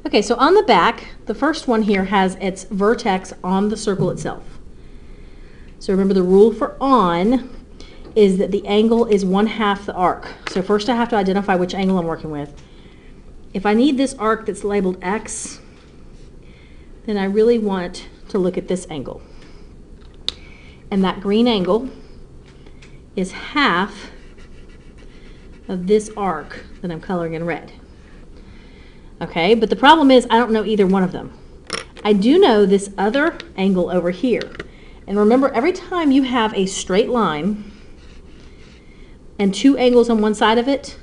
Okay, so on the back, the first one here has its vertex on the circle itself. So remember, the rule for on is that the angle is 1/2 the arc. So first I have to identify which angle I'm working with. If I need this arc that's labeled X, then I really want to look at this angle. And that green angle is half of this arc that I'm coloring in red. Okay, but the problem is I don't know either one of them. I do know this other angle over here. And remember, every time you have a straight line and two angles on one side of it,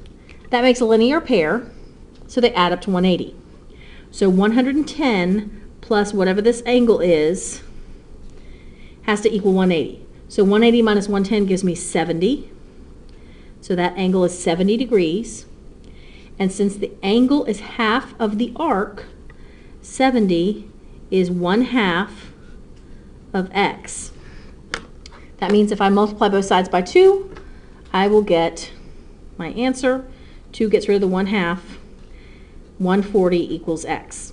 that makes a linear pair, so they add up to 180. So 110 plus whatever this angle is has to equal 180. So 180 minus 110 gives me 70. So that angle is 70 degrees. And since the angle is half of the arc, 70 is 1/2 of X. That means if I multiply both sides by 2, I will get my answer. 2 gets rid of the 1/2. 140 equals X.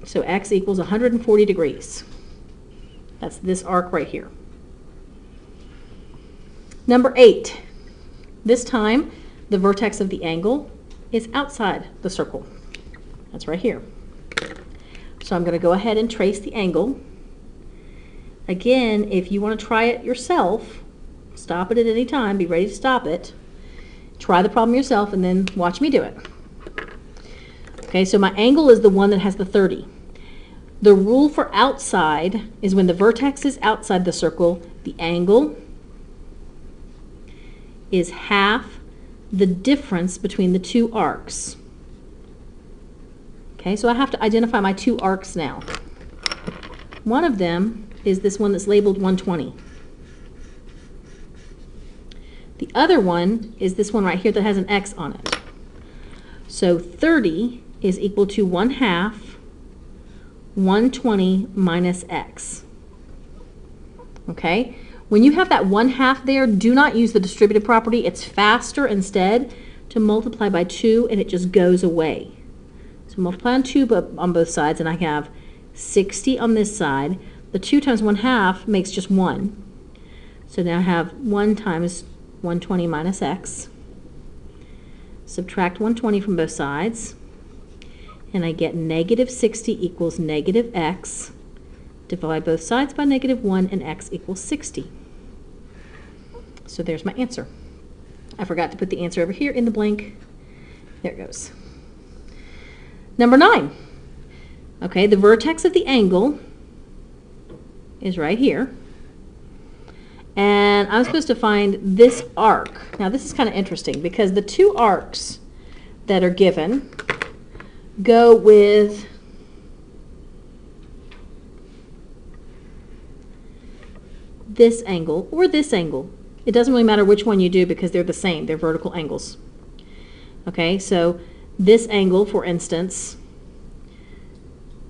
So X equals 140 degrees. That's this arc right here. Number 8. This time, the vertex of the angle is outside the circle. That's right here. So I'm going to go ahead and trace the angle. Again, if you want to try it yourself, stop it at any time, be ready to stop it. Try the problem yourself and then watch me do it. Okay, so my angle is the one that has the 30. The rule for outside is when the vertex is outside the circle, the angle is half the difference between the two arcs. Okay, so I have to identify my two arcs now. One of them is this one that's labeled 120. The other one is this one right here that has an X on it. So 30 is equal to 1/2 120 minus X. Okay, when you have that 1/2 there, do not use the distributive property. It's faster instead to multiply by 2 and it just goes away. So multiply on 2 on both sides and I have 60 on this side. The 2 times 1/2 makes just 1. So now I have 1 times 120 minus X. Subtract 120 from both sides. And I get negative 60 equals negative X. Divide both sides by negative 1 and X equals 60. So there's my answer. I forgot to put the answer over here in the blank. There it goes. Number 9. Okay, the vertex of the angle is right here. And I'm supposed to find this arc. Now this is kind of interesting because the two arcs that are given go with this angle or this angle. It doesn't really matter which one you do because they're the same. They're vertical angles. Okay, so this angle, for instance,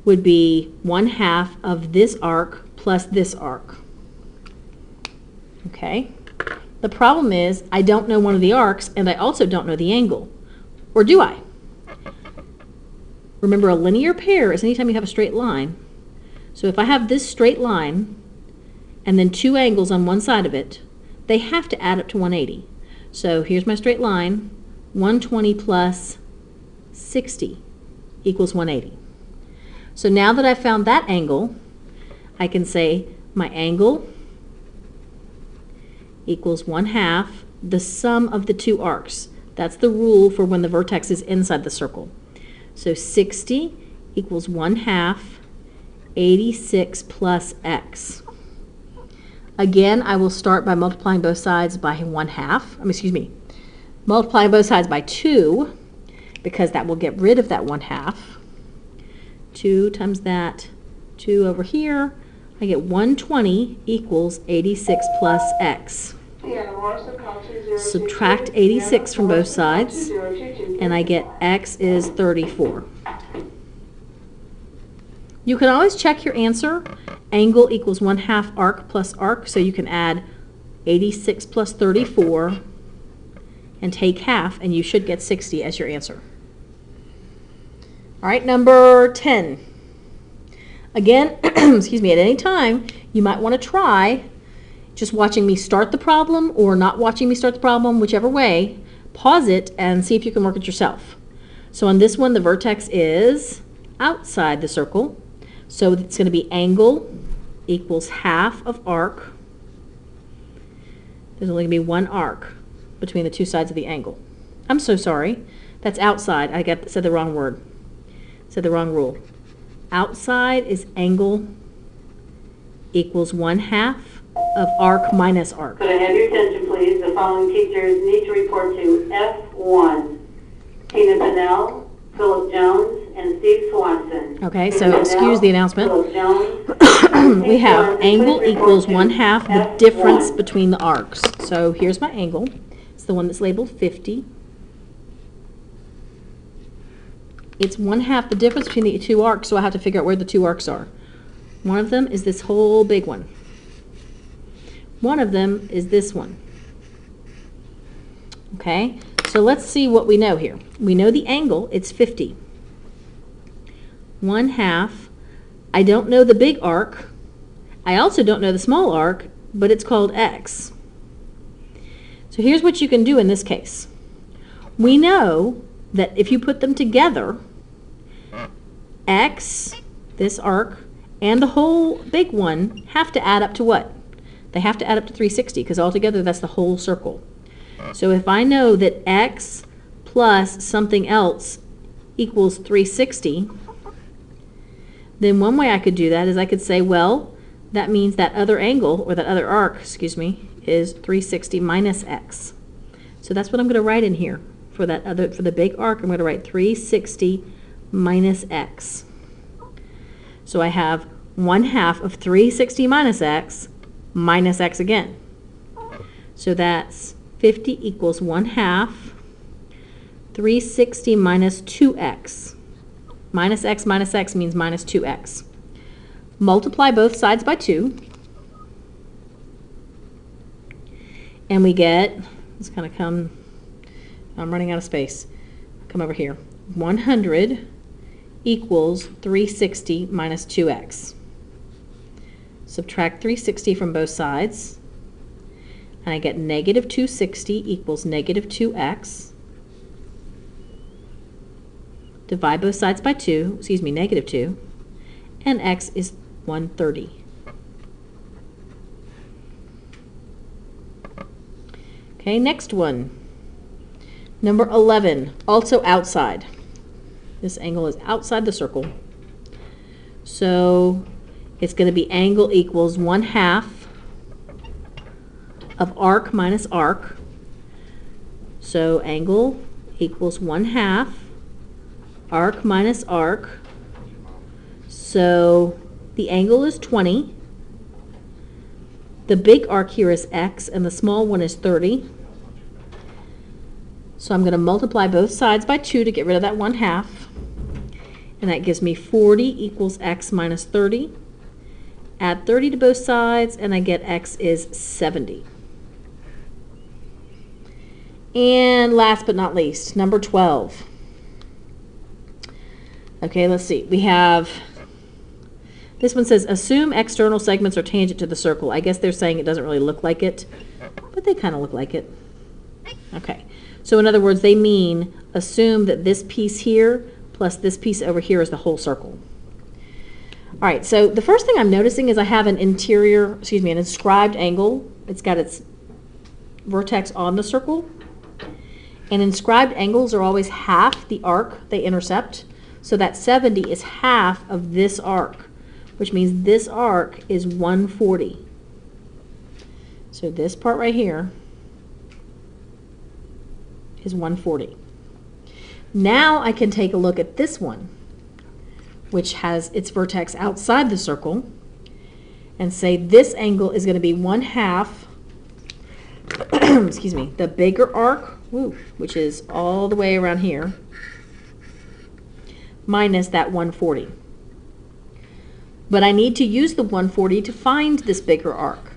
would be 1/2 of this arc plus this arc. Okay, the problem is I don't know one of the arcs and I also don't know the angle. Or do I? Remember, a linear pair is anytime you have a straight line. So if I have this straight line and then two angles on one side of it, they have to add up to 180. So here's my straight line. 120 plus 60 equals 180. So now that I've found that angle, I can say my angle equals 1/2 the sum of the two arcs. That's the rule for when the vertex is inside the circle. So 60 equals 1/2 86 plus X. Again, I will start by multiplying both sides by 1/2. Multiplying both sides by 2 because that will get rid of that 1/2. 2 times that, 2 over here. I get 120 equals 86 plus X. Subtract 86 from both sides, and I get X is 34. You can always check your answer. Angle equals 1/2 arc plus arc, so you can add 86 plus 34 and take half, and you should get 60 as your answer. All right, number 10. Again, excuse me, at any time, you might want to try just watching me start the problem or not watching me start the problem, whichever way. Pause it and see if you can work it yourself. So on this one, the vertex is outside the circle. So it's going to be angle equals half of arc. There's only going to be one arc between the two sides of the angle. I'm so sorry. That's outside. I said the wrong word. Said the wrong rule. Outside is angle equals 1/2 of arc minus arc. Could I have your attention, please? The following teachers need to report to F1. Tina Pinnell, Philip Jones, and Steve Swanson. Okay, Tina so Pinnell, excuse the announcement. Philip Jones, We have Swanson, angle please report equals to 1/2 the F1. difference between the arcs. So here's my angle. It's the one that's labeled 50. It's 1/2 the difference between the two arcs, so I have to figure out where the two arcs are. One of them is this whole big one. One of them is this one. Okay, so let's see what we know here. We know the angle, it's 50. 1/2. I don't know the big arc. I also don't know the small arc, but it's called x. So here's what you can do in this case. We know that if you put them together, x, this arc, and the whole big one have to add up to what? They have to add up to 360 because altogether that's the whole circle. So if I know that x plus something else equals 360, then one way I could do that is I could say, well, that means that other angle, or that other arc, excuse me, is 360 minus x. So that's what I'm going to write in here. For the big arc, I'm going to write 360 minus x. So I have 1/2 of 360 minus x again. So that's 50 equals 1/2 360 minus 2x. Minus x means minus 2x. Multiply both sides by 2. And we get, let's kind of come, I'm running out of space. Come over here. 100 equals 360 minus 2x. Subtract 360 from both sides. And I get negative 260 equals negative 2x. Divide both sides by 2, excuse me, negative 2. And x is 130. Okay, next one. Number 11, also outside. This angle is outside the circle. So it's going to be angle equals 1/2 of arc minus arc. So angle equals 1/2 arc minus arc. So the angle is 20. The big arc here is x and the small one is 30. So I'm going to multiply both sides by 2 to get rid of that 1/2. And that gives me 40 equals x minus 30. Add 30 to both sides and I get x is 70. And last but not least, number 12. Okay, let's see. We have, this one says, assume external segments are tangent to the circle. I guess they're saying it doesn't really look like it, but they kind of look like it. Okay, so in other words, they mean assume that this piece here plus this piece over here is the whole circle. All right, so the first thing I'm noticing is I have an an inscribed angle. It's got its vertex on the circle. And inscribed angles are always half the arc they intercept. So that 70 is half of this arc, which means this arc is 140. So this part right here is 140. Now I can take a look at this one, which has its vertex outside the circle, and say this angle is going to be 1/2, excuse me, the bigger arc, which is all the way around here, minus that 140. But I need to use the 140 to find this bigger arc,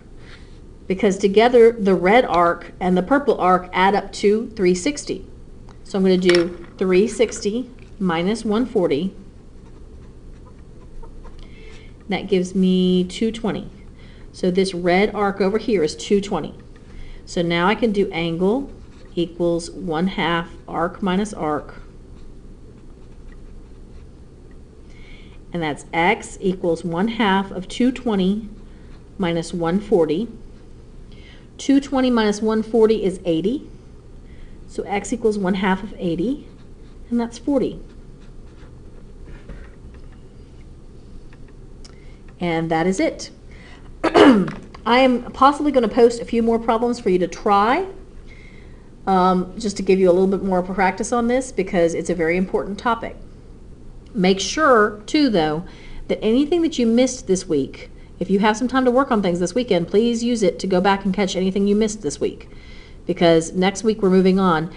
because together the red arc and the purple arc add up to 360. So I'm going to do 360 minus 140. That gives me 220. So this red arc over here is 220. So now I can do angle equals 1/2 arc minus arc. And that's x equals 1/2 of 220 minus 140. 220 minus 140 is 80. So x equals 1/2 of 80, and that's 40. And that is it. I am possibly going to post a few more problems for you to try, just to give you a little bit more practice on this, because it's a very important topic. Make sure, too, though, that anything that you missed this week, if you have some time to work on things this weekend, please use it to go back and catch anything you missed this week, because next week we're moving on.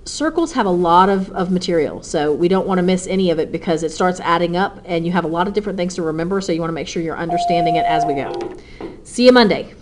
Circles have a lot of material, so we don't want to miss any of it because it starts adding up and you have a lot of different things to remember, so you want to make sure you're understanding it as we go. See you Monday.